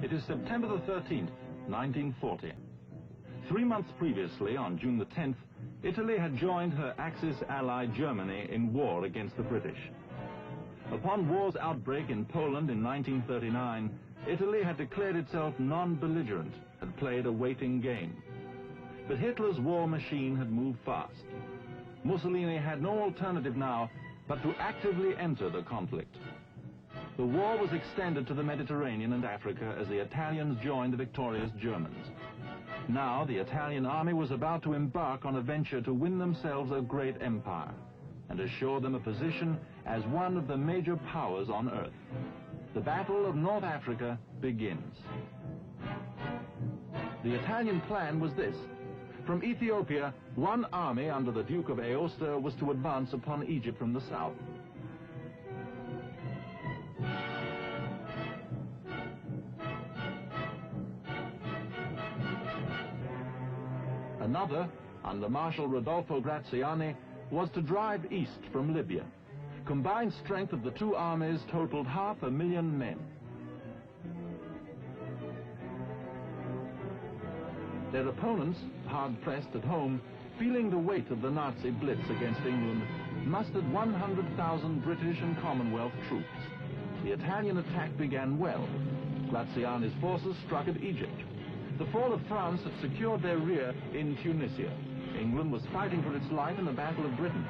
It is September the 13th, 1940. 3 months previously, on June the 10th, Italy had joined her Axis ally Germany in war against the British. Upon war's outbreak in Poland in 1939, Italy had declared itself non-belligerent, had played a waiting game. But Hitler's war machine had moved fast. Mussolini had no alternative now but to actively enter the conflict. The war was extended to the Mediterranean and Africa as the Italians joined the victorious Germans. Now the Italian army was about to embark on a venture to win themselves a great empire and assure them a position as one of the major powers on earth. The Battle of North Africa begins. The Italian plan was this. From Ethiopia, one army under the Duke of Aosta was to advance upon Egypt from the south. Another, under Marshal Rodolfo Graziani, was to drive east from Libya. Combined strength of the two armies totaled 500,000 men. Their opponents, hard-pressed at home, feeling the weight of the Nazi blitz against England, mustered 100,000 British and Commonwealth troops. The Italian attack began well. Graziani's forces struck at Egypt. The fall of France had secured their rear in Tunisia. England was fighting for its life in the Battle of Britain.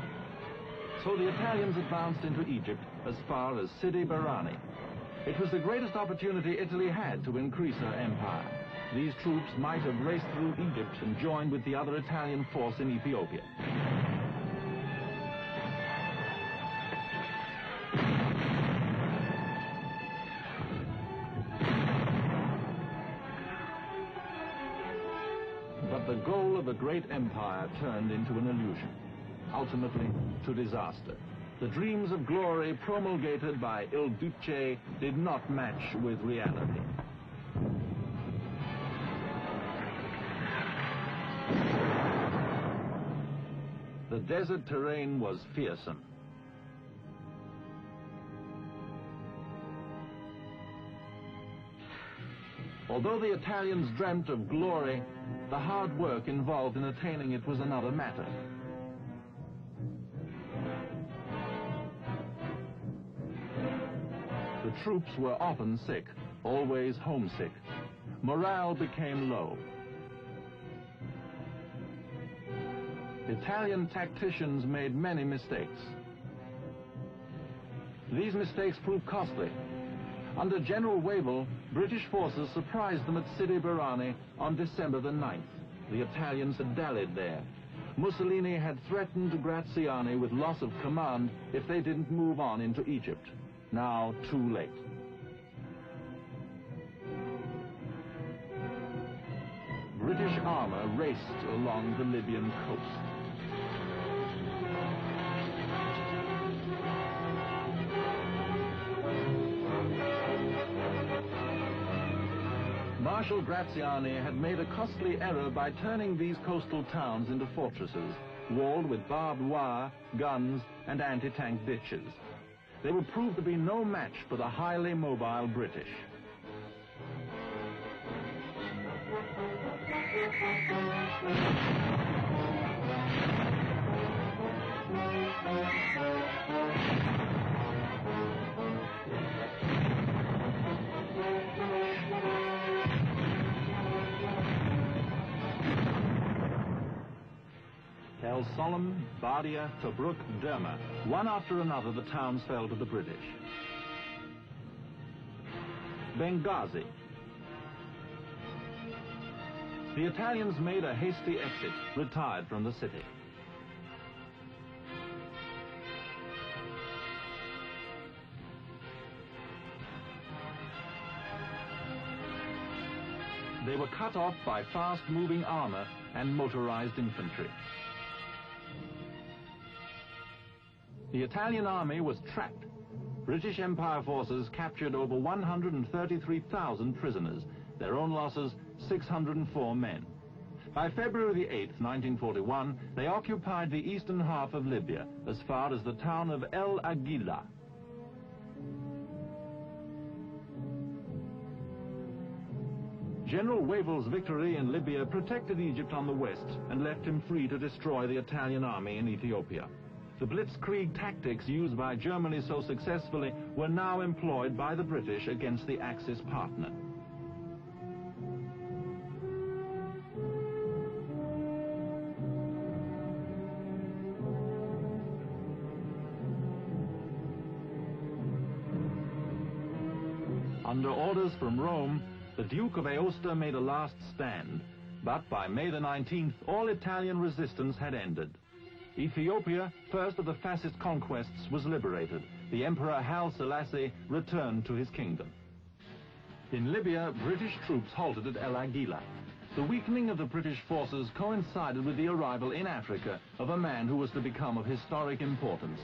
So the Italians advanced into Egypt as far as Sidi Barrani. It was the greatest opportunity Italy had to increase her empire. These troops might have raced through Egypt and joined with the other Italian force in Ethiopia. But the goal of a great empire turned into an illusion, ultimately to disaster. The dreams of glory promulgated by Il Duce did not match with reality. The desert terrain was fearsome. Although the Italians dreamt of glory, the hard work involved in attaining it was another matter. The troops were often sick, always homesick. Morale became low. Italian tacticians made many mistakes. These mistakes proved costly. Under General Wavell, British forces surprised them at Sidi Barrani on December the 9th. The Italians had dallied there. Mussolini had threatened Graziani with loss of command if they didn't move on into Egypt. Now too late. British armor raced along the Libyan coast. Marshal Graziani had made a costly error by turning these coastal towns into fortresses, walled with barbed wire, guns, and anti-tank ditches. They would prove to be no match for the highly mobile British. El Solim, Bardia, Tobruk, Derma. One after another, the towns fell to the British. Benghazi. The Italians made a hasty exit, retired from the city. They were cut off by fast-moving armor and motorized infantry. The Italian army was trapped. British Empire forces captured over 133,000 prisoners. Their own losses, 604 men. By February the 8th, 1941, they occupied the eastern half of Libya, as far as the town of El Agila. General Wavell's victory in Libya protected Egypt on the west and left him free to destroy the Italian army in Ethiopia. The blitzkrieg tactics used by Germany so successfully were now employed by the British against the Axis partner. Under orders from Rome, the Duke of Aosta made a last stand, but by May the 19th, all Italian resistance had ended. Ethiopia, first of the fascist conquests, was liberated. The Emperor Haile Selassie returned to his kingdom. In Libya, British troops halted at El Agheila. The weakening of the British forces coincided with the arrival in Africa of a man who was to become of historic importance.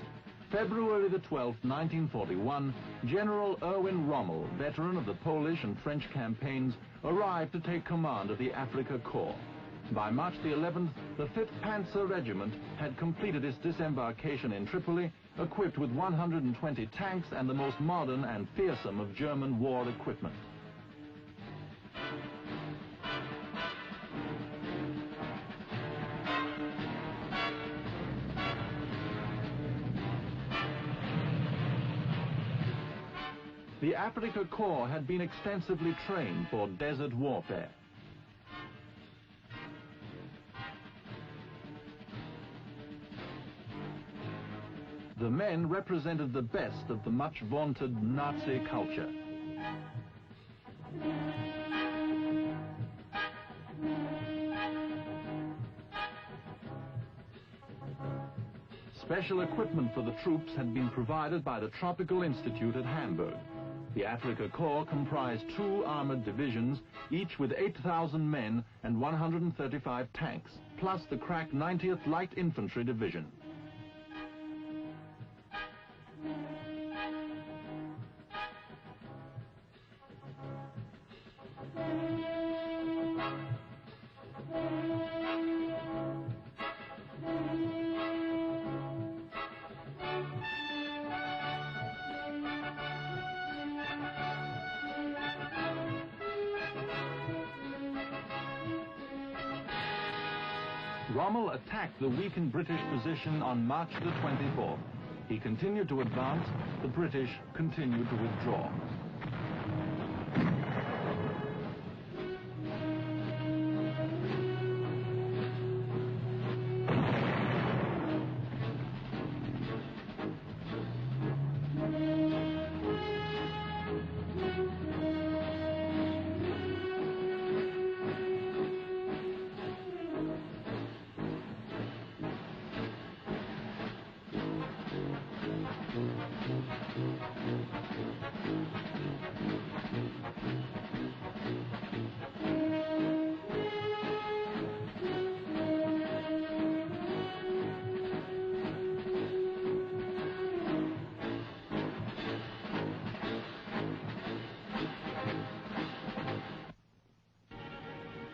February the 12th, 1941, General Erwin Rommel, veteran of the Polish and French campaigns, arrived to take command of the Africa Corps. By March the 11th, the 5th Panzer Regiment had completed its disembarkation in Tripoli, equipped with 120 tanks and the most modern and fearsome of German war equipment. The Africa Corps had been extensively trained for desert warfare. The men represented the best of the much vaunted Nazi culture. Special equipment for the troops had been provided by the Tropical Institute at Hamburg. The Africa Corps comprised 2 armored divisions, each with 8,000 men and 135 tanks, plus the crack 90th Light Infantry Division. Rommel attacked the weakened British position on March the 24th. He continued to advance, the British continued to withdraw.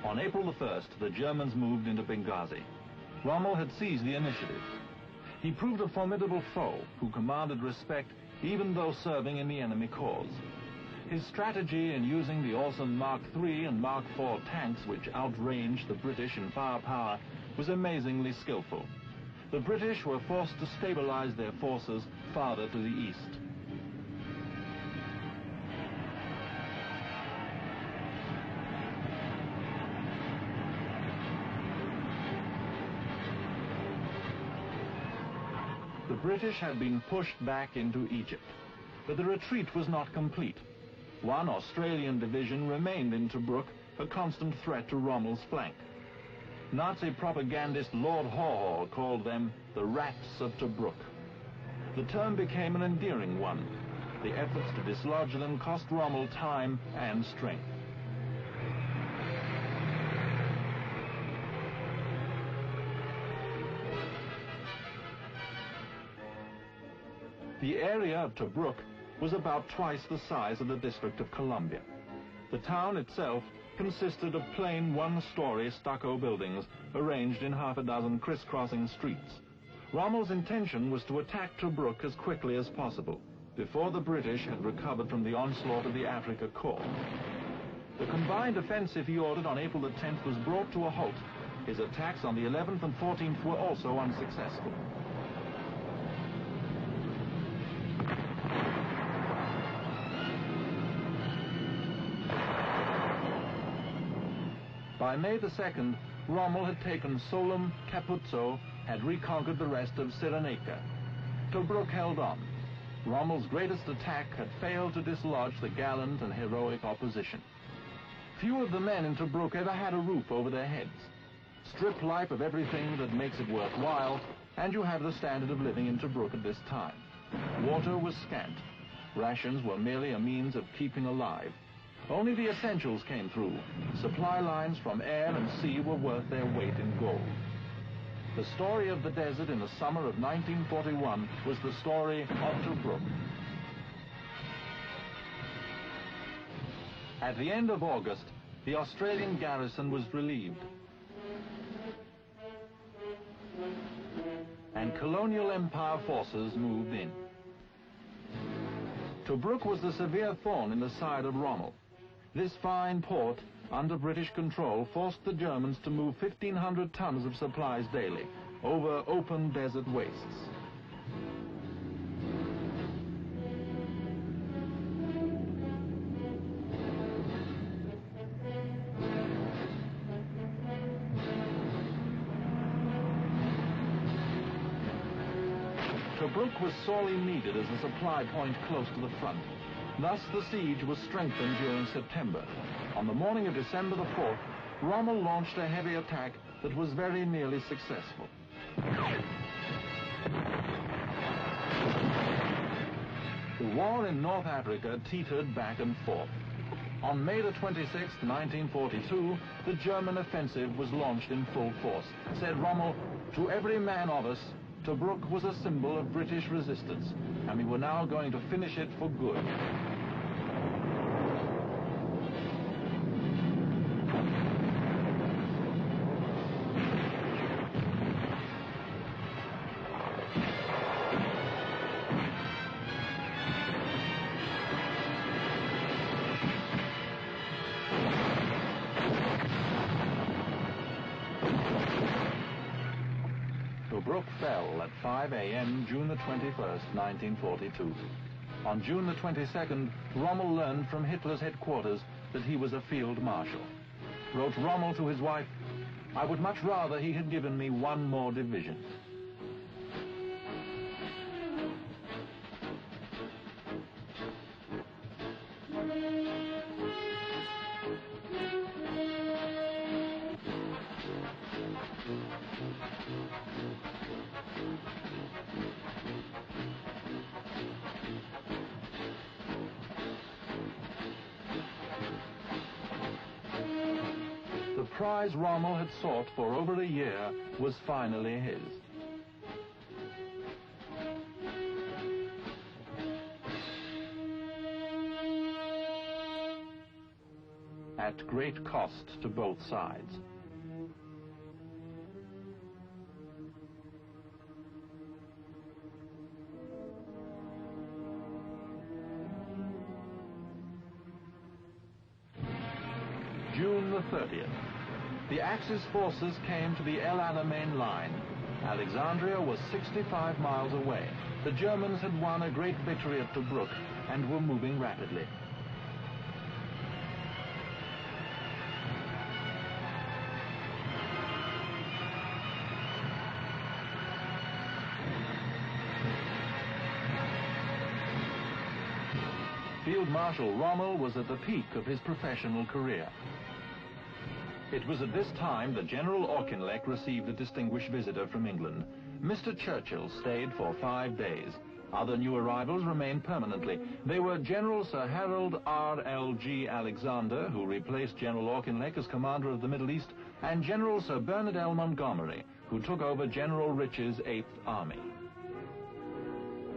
On April the 1st, the Germans moved into Benghazi. Rommel had seized the initiative. He proved a formidable foe who commanded respect even though serving in the enemy cause. His strategy in using the awesome Mark III and Mark IV tanks which outranged the British in firepower was amazingly skillful. The British were forced to stabilize their forces farther to the east. The British had been pushed back into Egypt, but the retreat was not complete. One Australian division remained in Tobruk, a constant threat to Rommel's flank. Nazi propagandist Lord Haw called them the rats of Tobruk. The term became an endearing one. The efforts to dislodge them cost Rommel time and strength. The area of Tobruk was about twice the size of the District of Columbia. The town itself consisted of plain one-story stucco buildings arranged in half a dozen crisscrossing streets. Rommel's intention was to attack Tobruk as quickly as possible, before the British had recovered from the onslaught of the Africa Corps. The combined offensive he ordered on April the 10th was brought to a halt. His attacks on the 11th and 14th were also unsuccessful. By May the 2nd, Rommel had taken Solum, Capuzzo, had reconquered the rest of Cyrenaica. Tobruk held on. Rommel's greatest attack had failed to dislodge the gallant and heroic opposition. Few of the men in Tobruk ever had a roof over their heads. Strip life of everything that makes it worthwhile, and you have the standard of living in Tobruk at this time. Water was scant. Rations were merely a means of keeping alive. Only the essentials came through. Supply lines from air and sea were worth their weight in gold. The story of the desert in the summer of 1941 was the story of Tobruk. At the end of August, the Australian garrison was relieved, and colonial empire forces moved in. Tobruk was the severe thorn in the side of Rommel. This fine port, under British control, forced the Germans to move 1,500 tons of supplies daily over open desert wastes. Tobruk was sorely needed as a supply point close to the front. Thus, the siege was strengthened during September. On the morning of December the 4th, Rommel launched a heavy attack that was very nearly successful. The war in North Africa teetered back and forth. On May the 26th, 1942, the German offensive was launched in full force. Said Rommel, "To every man of us, Tobruk was a symbol of British resistance, and we were now going to finish it for good." Tobruk fell at 5 a.m. June the 21st, 1942. On June the 22nd, Rommel learned from Hitler's headquarters that he was a field marshal. Wrote Rommel to his wife, "I would much rather he had given me one more division." The prize Rommel had sought for over a year was finally his. At great cost to both sides. June the 30th. The Axis forces came to the El Alamein line. Alexandria was 65 miles away. The Germans had won a great victory at Tobruk and were moving rapidly. Field Marshal Rommel was at the peak of his professional career. It was at this time that General Auchinleck received a distinguished visitor from England. Mr. Churchill stayed for 5 days. Other new arrivals remained permanently. They were General Sir Harold R.L.G. Alexander, who replaced General Auchinleck as commander of the Middle East, and General Sir Bernard L. Montgomery, who took over General Rich's 8th Army.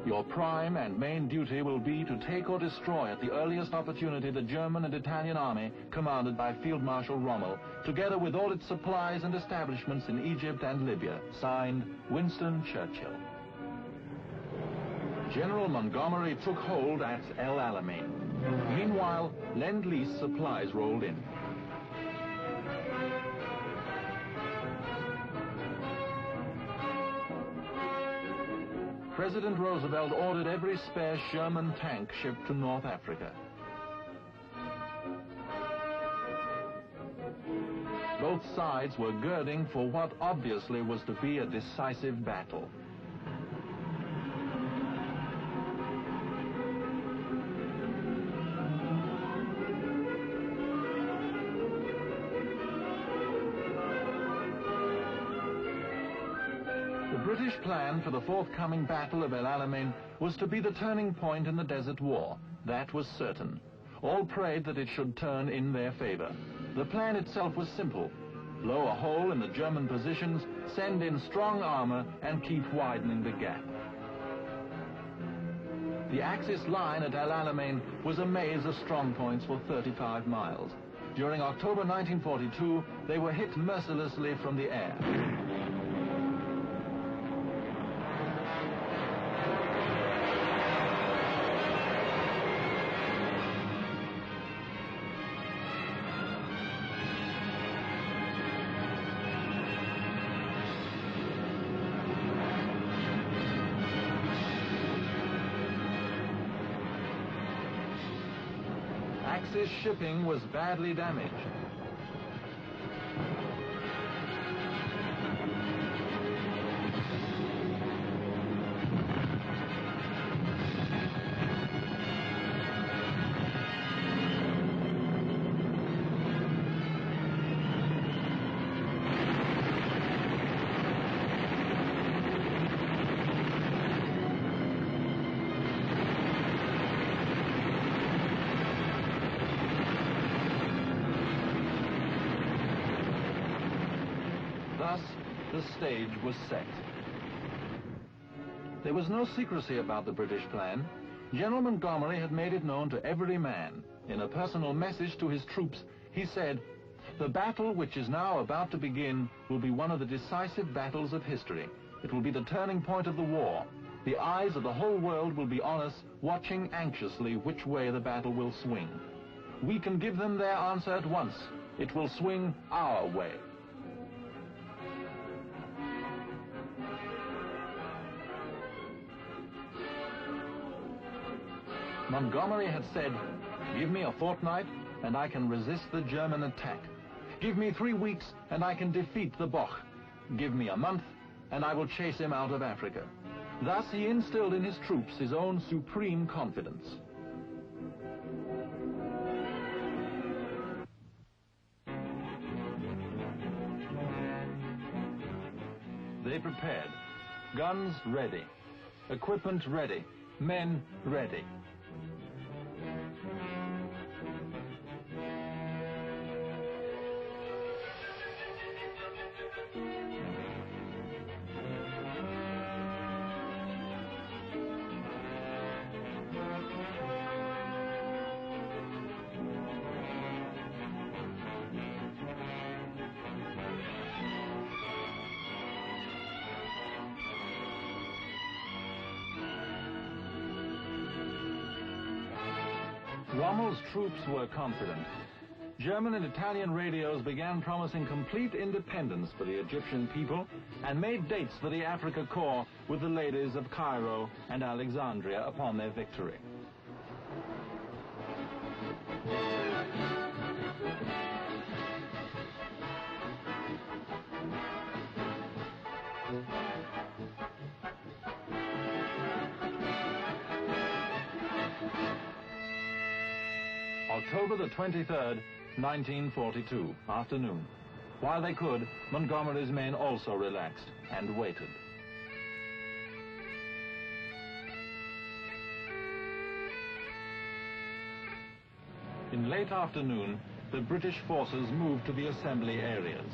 Your prime and main duty will be to take or destroy at the earliest opportunity the German and Italian army commanded by Field Marshal Rommel, together with all its supplies and establishments in Egypt and Libya. Signed, Winston Churchill. General Montgomery took hold at El Alamein. Meanwhile, Lend-Lease supplies rolled in. President Roosevelt ordered every spare Sherman tank shipped to North Africa. Both sides were girding for what obviously was to be a decisive battle. The British plan for the forthcoming Battle of El Alamein was to be the turning point in the Desert War. That was certain. All prayed that it should turn in their favor. The plan itself was simple. Blow a hole in the German positions, send in strong armor, and keep widening the gap. The Axis line at El Alamein was a maze of strongpoints for 35 miles. During October 1942, they were hit mercilessly from the air. Axis shipping was badly damaged. Thus, the stage was set. There was no secrecy about the British plan. General Montgomery had made it known to every man. In a personal message to his troops, he said, "The battle which is now about to begin will be one of the decisive battles of history. It will be the turning point of the war. The eyes of the whole world will be on us, watching anxiously which way the battle will swing. We can give them their answer at once. It will swing our way." Montgomery had said, "Give me a fortnight and I can resist the German attack. Give me 3 weeks and I can defeat the Boche. Give me a month and I will chase him out of Africa." Thus he instilled in his troops his own supreme confidence. They prepared. Guns ready. Equipment ready. Men ready. Rommel's troops were confident. German and Italian radios began promising complete independence for the Egyptian people and made dates for the Africa Corps with the ladies of Cairo and Alexandria upon their victory. October the 23rd, 1942, afternoon. While they could, Montgomery's men also relaxed and waited. In late afternoon, the British forces moved to the assembly areas.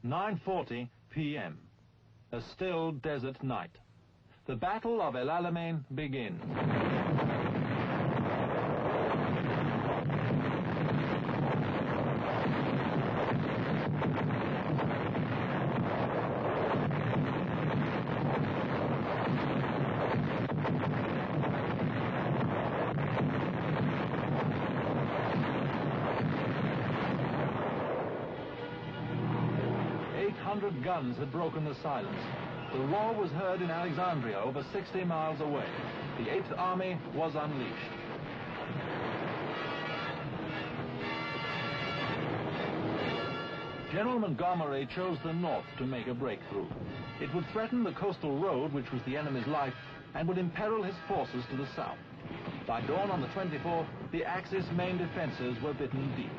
9:40 p.m. A still desert night. The Battle of El Alamein begins. Guns had broken the silence. The roar was heard in Alexandria, over 60 miles away. The 8th Army was unleashed. General Montgomery chose the north to make a breakthrough. It would threaten the coastal road, which was the enemy's life, and would imperil his forces to the south. By dawn on the 24th, the Axis main defenses were bitten deep.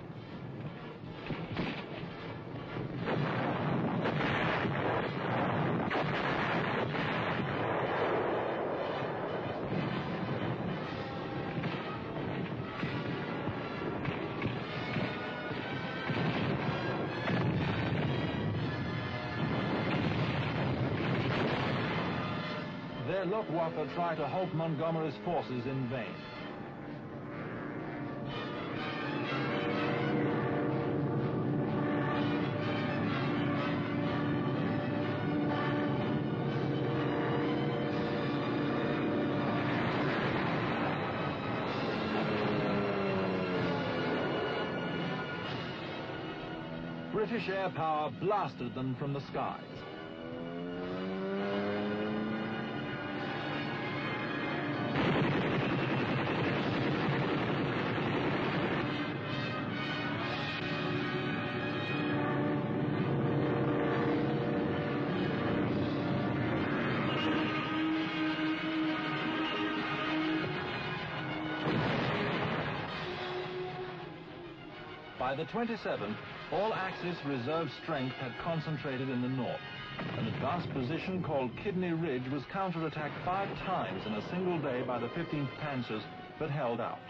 Their Luftwaffe tried to halt Montgomery's forces in vain. British air power blasted them from the skies. By the 27th, all Axis reserve strength had concentrated in the north. An advanced position called Kidney Ridge was counterattacked 5 times in a single day by the 15th Panzers, but held out.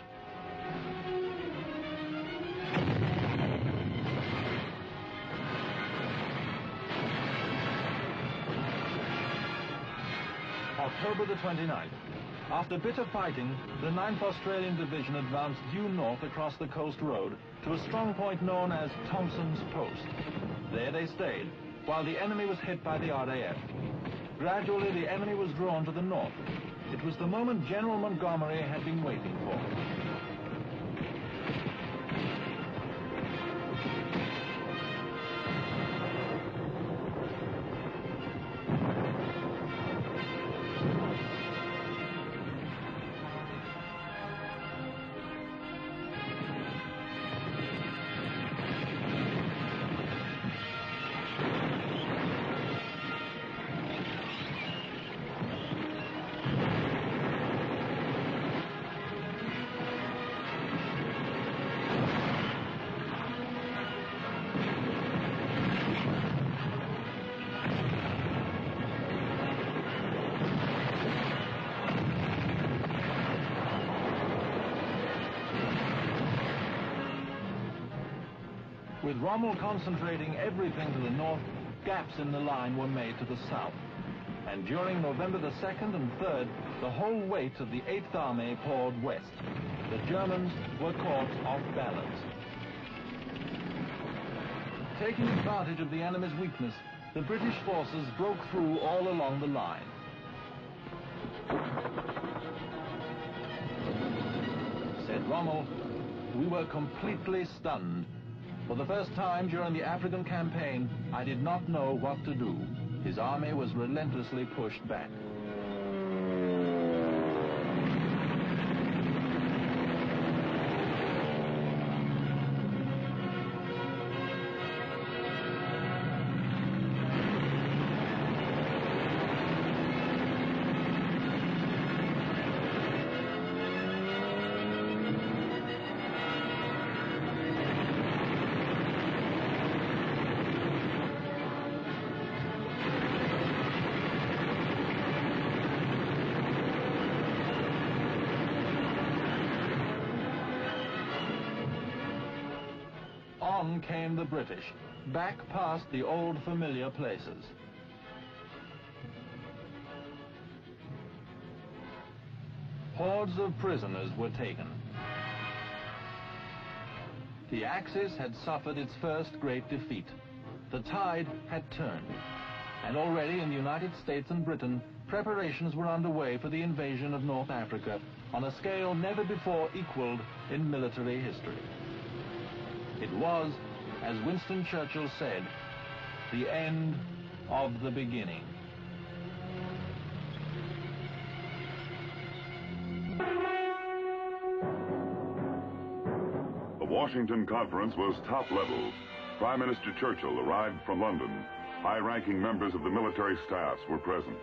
October the 29th. After bitter fighting, the 9th Australian Division advanced due north across the coast road to a strong point known as Thompson's Post. There they stayed, while the enemy was hit by the RAF. Gradually, the enemy was drawn to the north. It was the moment General Montgomery had been waiting for. With Rommel concentrating everything to the north, gaps in the line were made to the south. And during November the 2nd and 3rd, the whole weight of the 8th Army poured west. The Germans were caught off balance. Taking advantage of the enemy's weakness, the British forces broke through all along the line. Said Rommel, "We were completely stunned. For the first time during the African campaign, I did not know what to do." His army was relentlessly pushed back. On came the British. back past the old familiar places. Hordes of prisoners were taken. The Axis had suffered its first great defeat. The tide had turned, and already in the United States and Britain, preparations were underway for the invasion of North Africa on a scale never before equaled in military history. It was, as Winston Churchill said, the end of the beginning. The Washington Conference was top level. Prime Minister Churchill arrived from London. High-ranking members of the military staffs were present.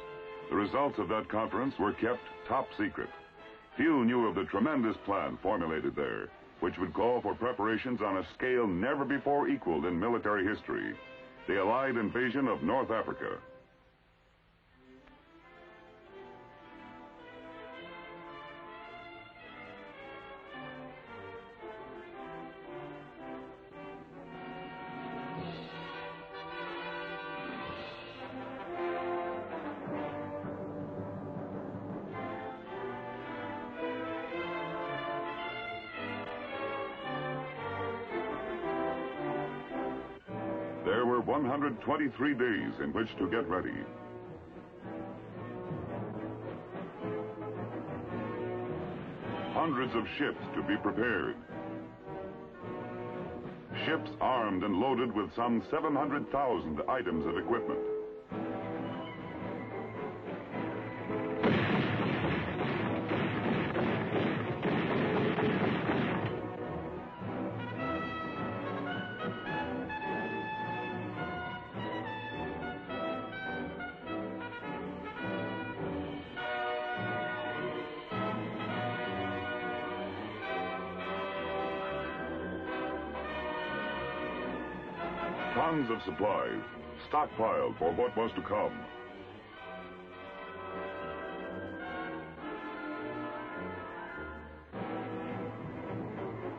The results of that conference were kept top secret. Few knew of the tremendous plan formulated there, which would call for preparations on a scale never before equaled in military history: the Allied invasion of North Africa. There were 123 days in which to get ready. Hundreds of ships to be prepared. Ships armed and loaded with some 700,000 items of equipment. Tons of supplies, stockpiled for what was to come.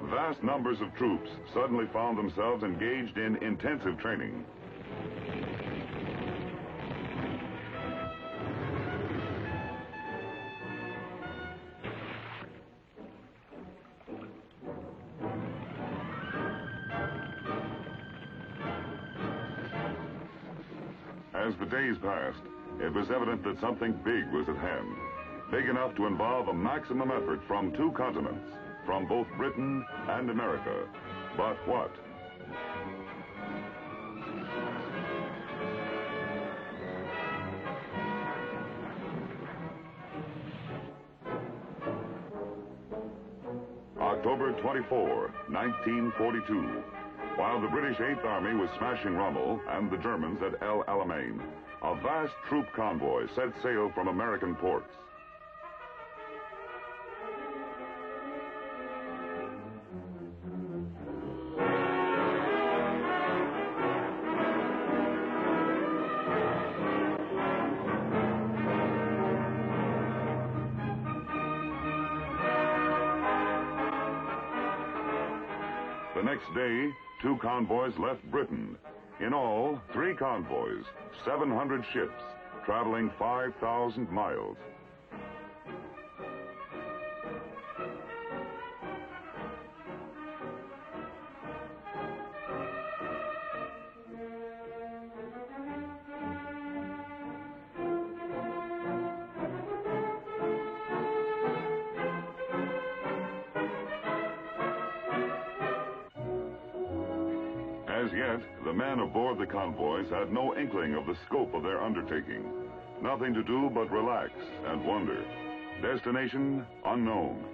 Vast numbers of troops suddenly found themselves engaged in intensive training. As the days passed, it was evident that something big was at hand, big enough to involve a maximum effort from two continents, from both Britain and America. But what? October 24, 1942. While the British 8th Army was smashing Rommel and the Germans at El Alamein, a vast troop convoy set sail from American ports. The next day, two convoys left Britain. In all, 3 convoys, 700 ships, traveling 5,000 miles. As yet, the men aboard the convoys had no inkling of the scope of their undertaking. Nothing to do but relax and wonder. Destination unknown.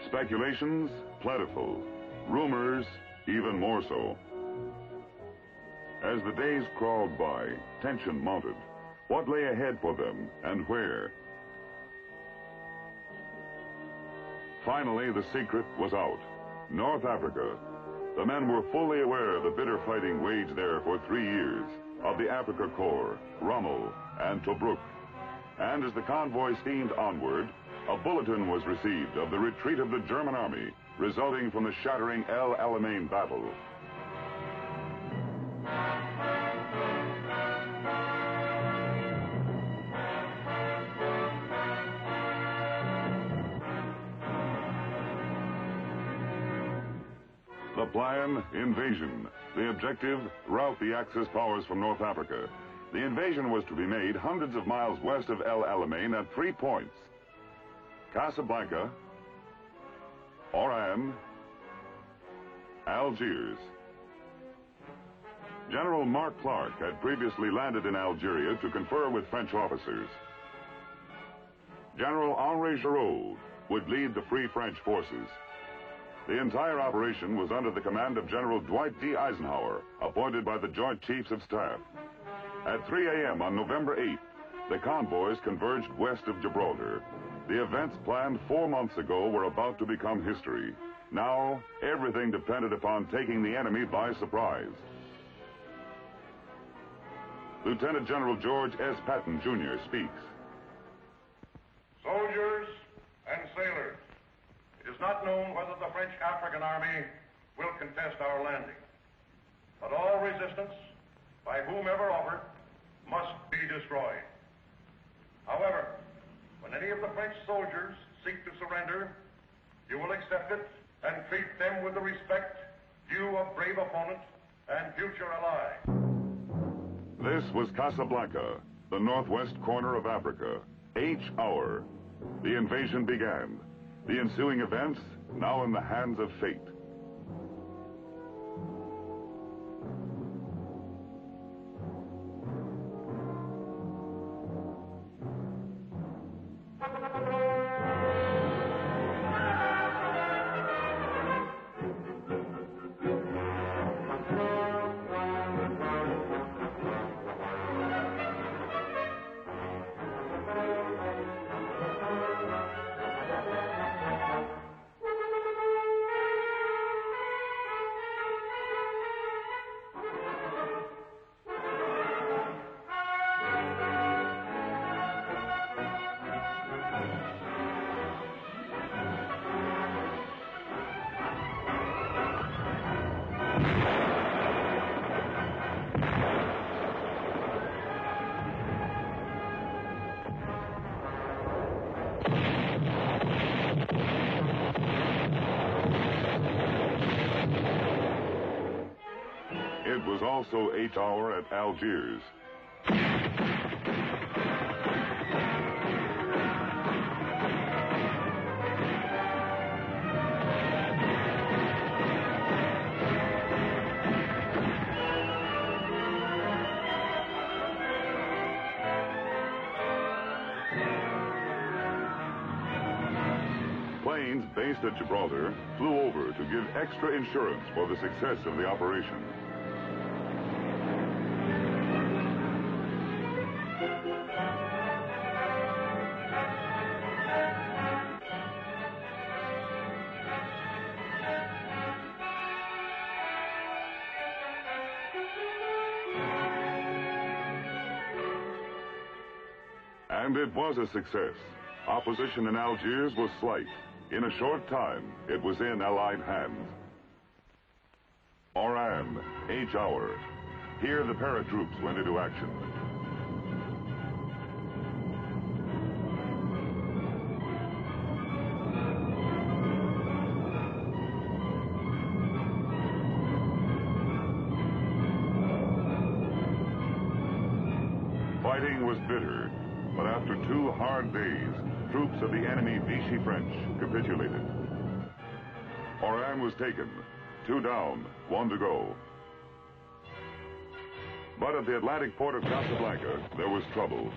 Speculations plentiful. Rumors even more so. As the days crawled by, tension mounted. What lay ahead for them and where? Finally, the secret was out. North Africa. The men were fully aware of the bitter fighting waged there for 3 years, of the Africa Corps, Rommel, and Tobruk. And as the convoy steamed onward, a bulletin was received of the retreat of the German army, resulting from the shattering El Alamein battle. The plan, invasion. The objective, rout the Axis powers from North Africa. The invasion was to be made hundreds of miles west of El Alamein at 3 points: Casablanca, Oran, Algiers. General Mark Clark had previously landed in Algeria to confer with French officers. General Henri Giraud would lead the Free French forces. The entire operation was under the command of General Dwight D. Eisenhower, appointed by the Joint Chiefs of Staff. At 3 a.m. on November 8th, the convoys converged west of Gibraltar. The events planned 4 months ago were about to become history. Now, everything depended upon taking the enemy by surprise. Lieutenant General George S. Patton, Jr. speaks. Soldiers and sailors, it is not known whether the French African army will contest our landing. But all resistance, by whomever offered, must be destroyed. However, when any of the French soldiers seek to surrender, you will accept it and treat them with the respect due a brave opponent and future ally. This was Casablanca, the northwest corner of Africa. H hour. The invasion began. The ensuing events now in the hands of fate. It was also H hour at Algiers. Planes based at Gibraltar flew over to give extra insurance for the success of the operation. And it was a success. Opposition in Algiers was slight. In a short time, it was in Allied hands. Oran, H hour. Here the paratroops went into action. Fighting was bitter. But after 2 hard days, troops of the enemy Vichy French capitulated. Oran was taken. 2 down, 1 to go. But at the Atlantic port of Casablanca, there was trouble.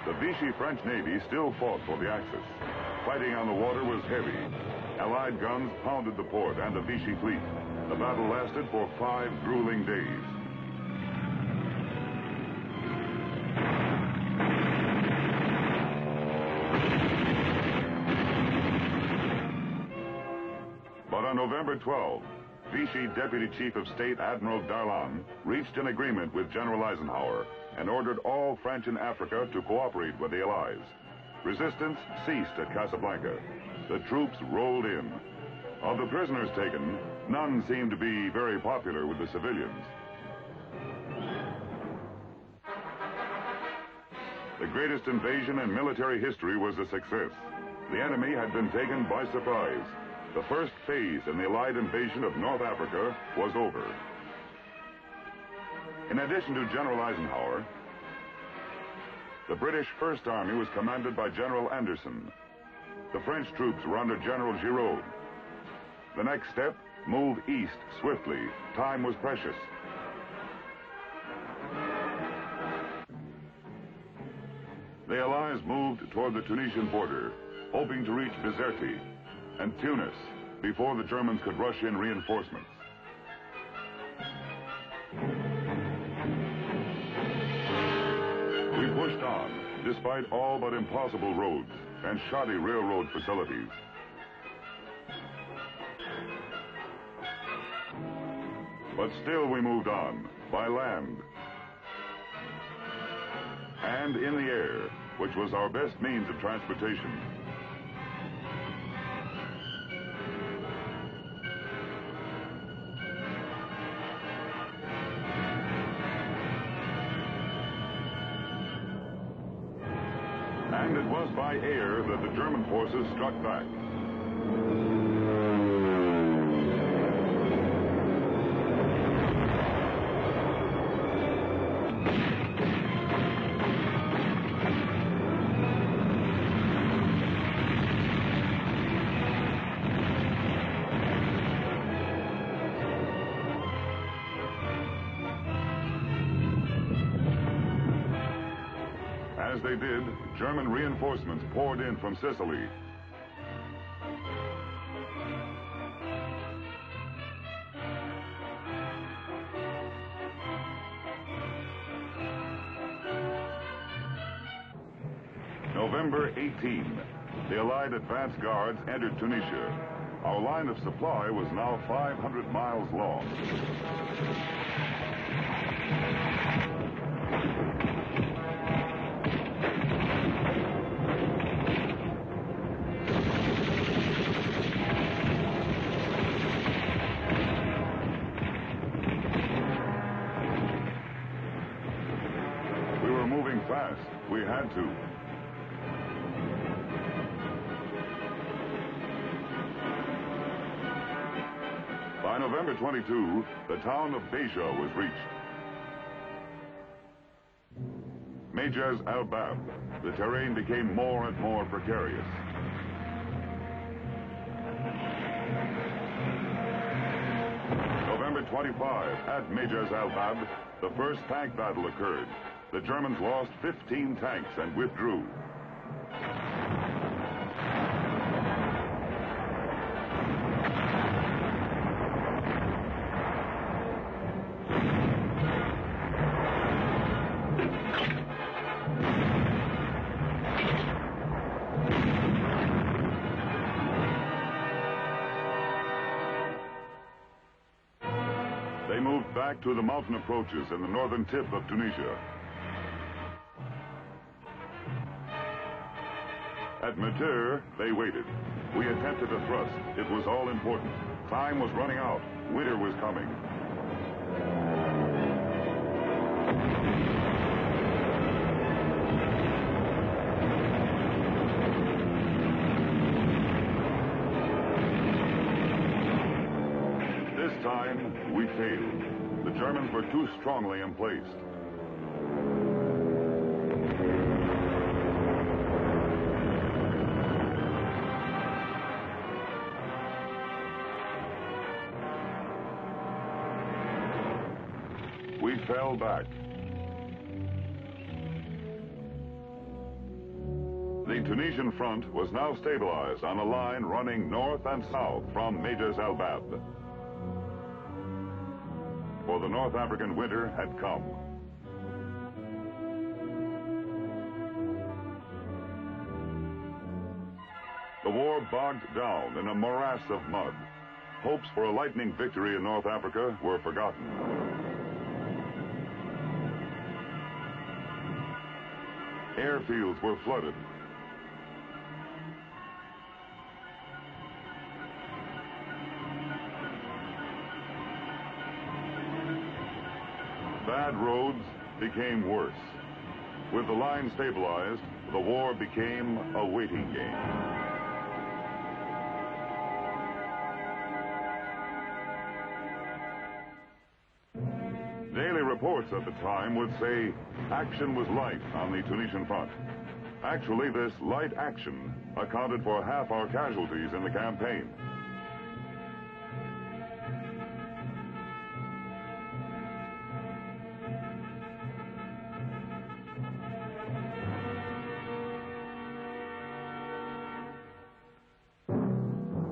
The Vichy French Navy still fought for the Axis. Fighting on the water was heavy. Allied guns pounded the port and the Vichy fleet. The battle lasted for 5 grueling days. But on November 12, Vichy Deputy Chief of State Admiral Darlan reached an agreement with General Eisenhower and ordered all French in Africa to cooperate with the Allies. Resistance ceased at Casablanca. The troops rolled in. Of the prisoners taken, none seemed to be very popular with the civilians. The greatest invasion in military history was a success. The enemy had been taken by surprise. The first phase in the Allied invasion of North Africa was over. In addition to General Eisenhower, the British First Army was commanded by General Anderson. The French troops were under General Giraud. The next step, move east swiftly. Time was precious. The Allies moved toward the Tunisian border, hoping to reach Bizerte and Tunis before the Germans could rush in reinforcements. We pushed on, despite all but impossible roads and shoddy railroad facilities. But still we moved on, by land and in the air, which was our best means of transportation. And it was by air that the German forces struck back. As they did, German reinforcements poured in from Sicily. November 18, the Allied advance guards entered Tunisia. Our line of supply was now 500 miles long. Fast. We had to. By November 22, the town of Beja was reached. Mejaz al-Bab, the terrain became more and more precarious. November 25, at Mejaz al-Bab, the first tank battle occurred. The Germans lost 15 tanks and withdrew. They moved back to the mountain approaches in the northern tip of Tunisia. At Mater, they waited. We attempted a thrust. It was all important. Time was running out. Winter was coming. This time, we failed. The Germans were too strongly emplaced. We fell back. The Tunisian front was now stabilized on a line running north and south from Mejaz al-Bab. For the North African winter had come. The war bogged down in a morass of mud. Hopes for a lightning victory in North Africa were forgotten. Airfields were flooded. Bad roads became worse. With the line stabilized, the war became a waiting game. reports at the time would say action was light on the Tunisian front. Actually, this light action accounted for half our casualties in the campaign.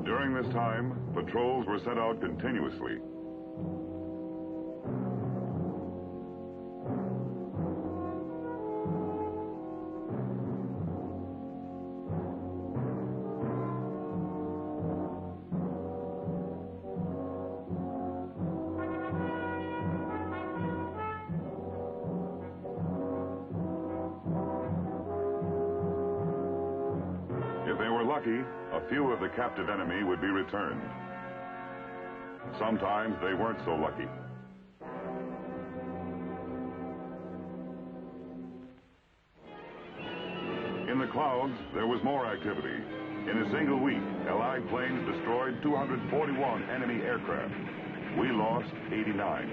During this time, patrols were sent out continuously. If they were lucky, a few of the captive enemy would be returned. Sometimes they weren't so lucky. In the clouds, there was more activity. In a single week, Allied planes destroyed 241 enemy aircraft. We lost 89.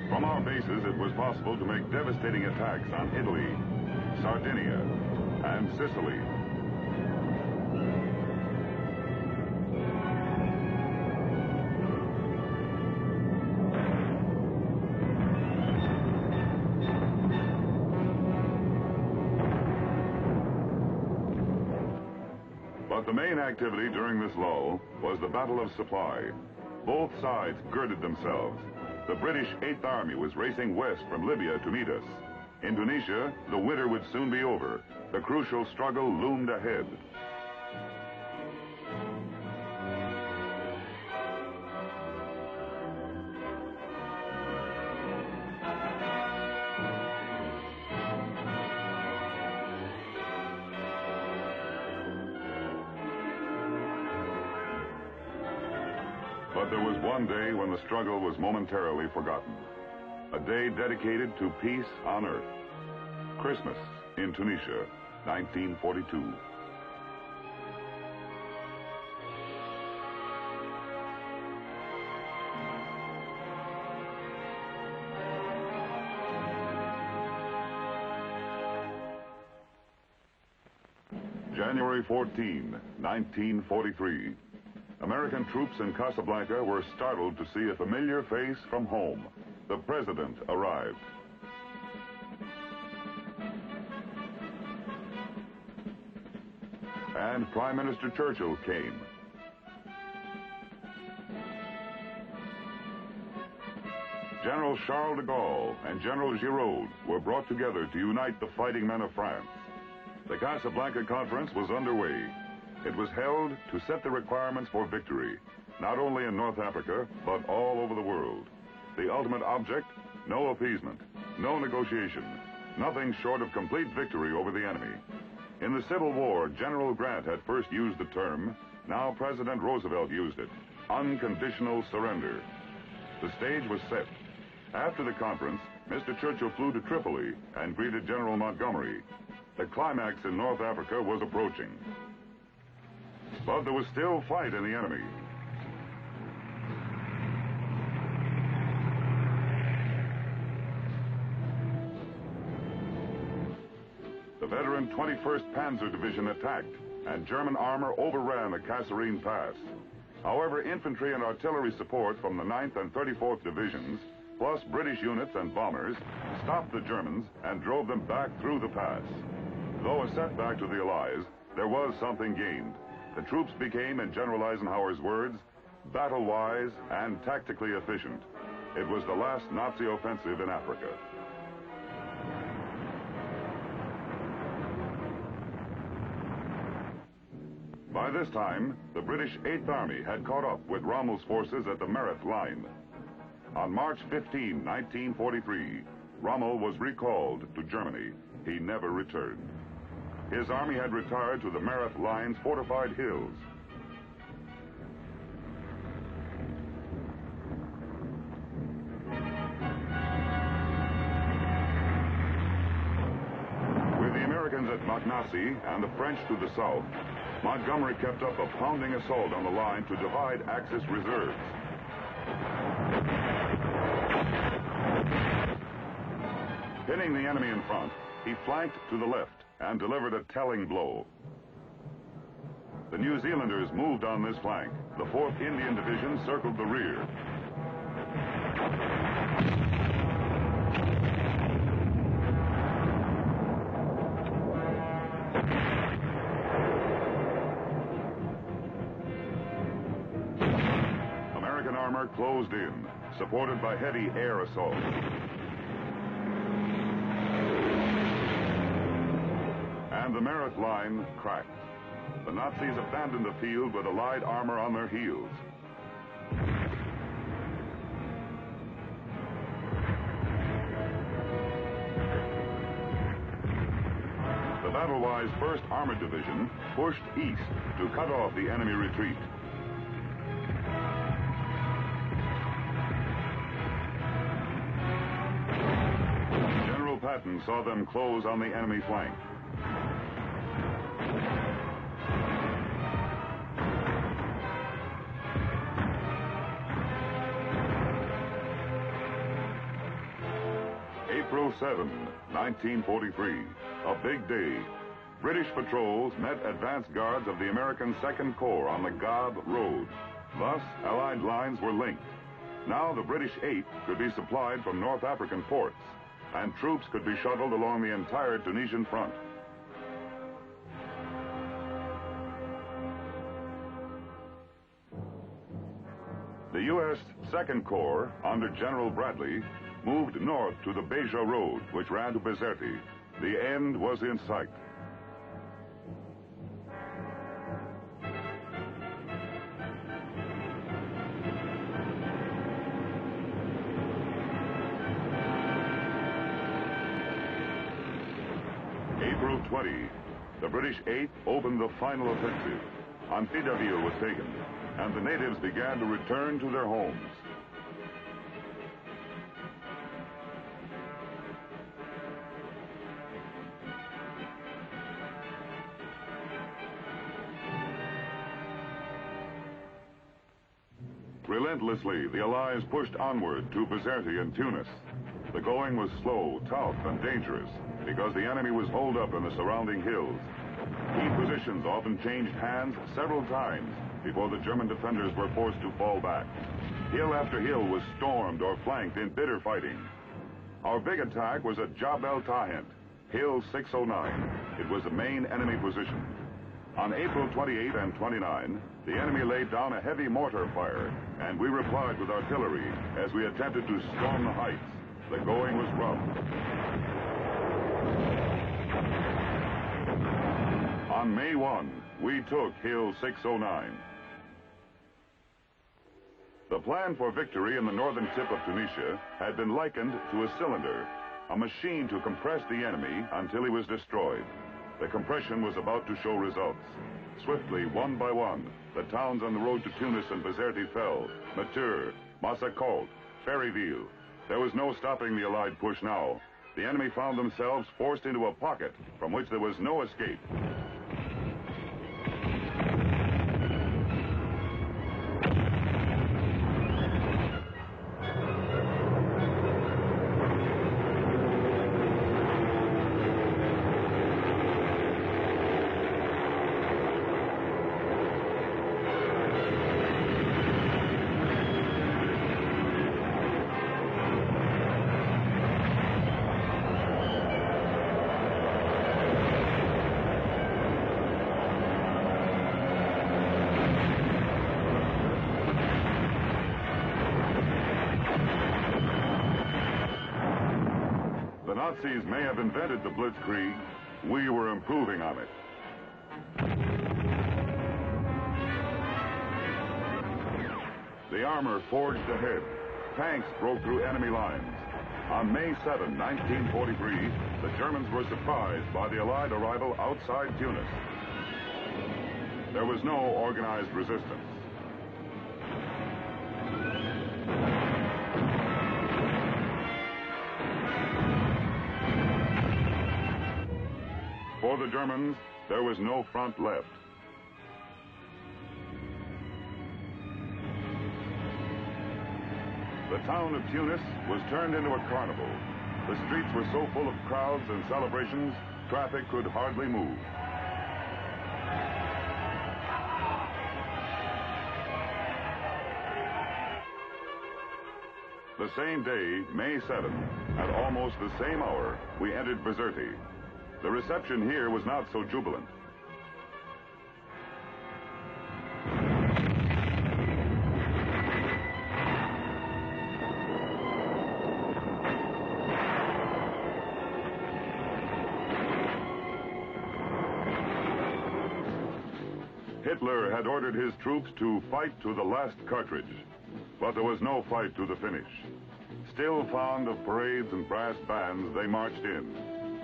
From our bases, it was possible to make devastating attacks on Italy, Sardinia, and Sicily. But the main activity during this lull was the Battle of Supply. Both sides girded themselves. The British 8th Army was racing west from Libya to meet us. In Tunisia, the winter would soon be over. The crucial struggle loomed ahead. But there was one day when the struggle was momentarily forgotten. A day dedicated to peace on earth. Christmas in Tunisia, 1942. January 14, 1943. American troops in Casablanca were startled to see a familiar face from home. The president arrived. And Prime Minister Churchill came. General Charles de Gaulle and General Giraud were brought together to unite the fighting men of France. The Casablanca Conference was underway. It was held to set the requirements for victory, not only in North Africa, but all over the world. The ultimate object, no appeasement, no negotiation, nothing short of complete victory over the enemy. In the Civil War, General Grant had first used the term. Now President Roosevelt used it, unconditional surrender. The stage was set. After the conference, Mr. Churchill flew to Tripoli and greeted General Montgomery. The climax in North Africa was approaching. But there was still fight in the enemy. The veteran 21st Panzer Division attacked, and German armor overran the Kasserine Pass. However, infantry and artillery support from the 9th and 34th Divisions, plus British units and bombers, stopped the Germans and drove them back through the pass. Though a setback to the Allies, there was something gained. The troops became, in General Eisenhower's words, battle-wise and tactically efficient. It was the last Nazi offensive in Africa. By this time, the British 8th Army had caught up with Rommel's forces at the Meurith Line. On March 15, 1943, Rommel was recalled to Germany. He never returned. His army had retired to the Meurith Line's fortified hills. With the Americans at Mach Nazi and the French to the south, Montgomery kept up a pounding assault on the line to divide Axis reserves. Pinning the enemy in front, he flanked to the left and delivered a telling blow. The New Zealanders moved on this flank. The 4th Indian Division circled the rear. American armor closed in, supported by heavy air assault. And the Meerut line cracked. The Nazis abandoned the field with Allied armor on their heels. The battle-wise 1st Armored Division pushed east to cut off the enemy retreat. General Patton saw them close on the enemy flank. April 7, 1943, a big day. British patrols met advance guards of the American 2nd Corps on the Gab Road. Thus, Allied lines were linked. Now the British 8th could be supplied from North African ports, and troops could be shuttled along the entire Tunisian front. The U.S. 2nd Corps, under General Bradley, moved north to the Beja Road, which ran to Bizerti. The end was in sight. April 20, the British 8th opened the final offensive. Amphidaville was taken, and the natives began to return to their homes. Relentlessly, the Allies pushed onward to Bizerti and Tunis. The going was slow, tough, and dangerous because the enemy was holed up in the surrounding hills. Key positions often changed hands several times before the German defenders were forced to fall back. Hill after hill was stormed or flanked in bitter fighting. Our big attack was at Jabal Tahent, Hill 609. It was the main enemy position. On April 28 and 29, the enemy laid down a heavy mortar fire, and we replied with artillery as we attempted to storm the heights. The going was rough. On May 1, we took Hill 609. The plan for victory in the northern tip of Tunisia had been likened to a cylinder, a machine to compress the enemy until he was destroyed. The compression was about to show results. Swiftly, one by one, the towns on the road to Tunis and Bizerti fell. Matur, Massacolt, Ferryville. There was no stopping the Allied push now. The enemy found themselves forced into a pocket from which there was no escape. The Nazis may have invented the blitzkrieg. We were improving on it. The armor forged ahead. Tanks broke through enemy lines. On May 7, 1943, the Germans were surprised by the Allied arrival outside Tunis. There was no organized resistance. For the Germans, there was no front left. The town of Tunis was turned into a carnival. The streets were so full of crowds and celebrations, traffic could hardly move. The same day, May 7th, at almost the same hour, we entered Bizerte. The reception here was not so jubilant. Hitler had ordered his troops to fight to the last cartridge, but there was no fight to the finish. Still fond of parades and brass bands, they marched in.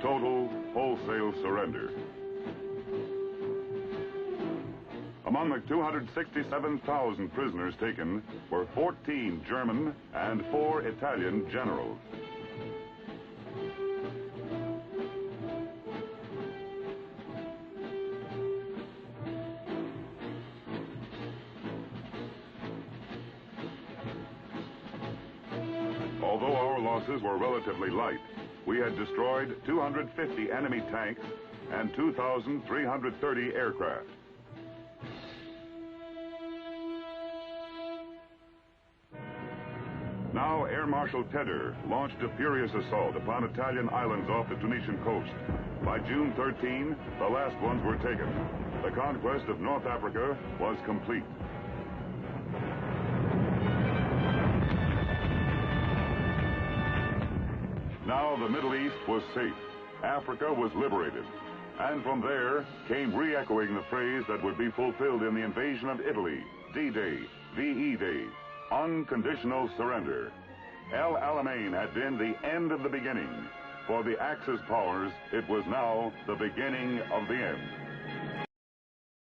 Total, wholesale surrender. Among the 267,000 prisoners taken were 14 German and 4 Italian generals. Although our losses were relatively light, we had destroyed 250 enemy tanks and 2,330 aircraft. Now Air Marshal Tedder launched a furious assault upon Italian islands off the Tunisian coast. By June 13, the last ones were taken. The conquest of North Africa was complete. Now the Middle East was safe. Africa was liberated. And from there came re-echoing the phrase that would be fulfilled in the invasion of Italy, D-Day, VE Day, unconditional surrender. El Alamein had been the end of the beginning. For the Axis powers, it was now the beginning of the end.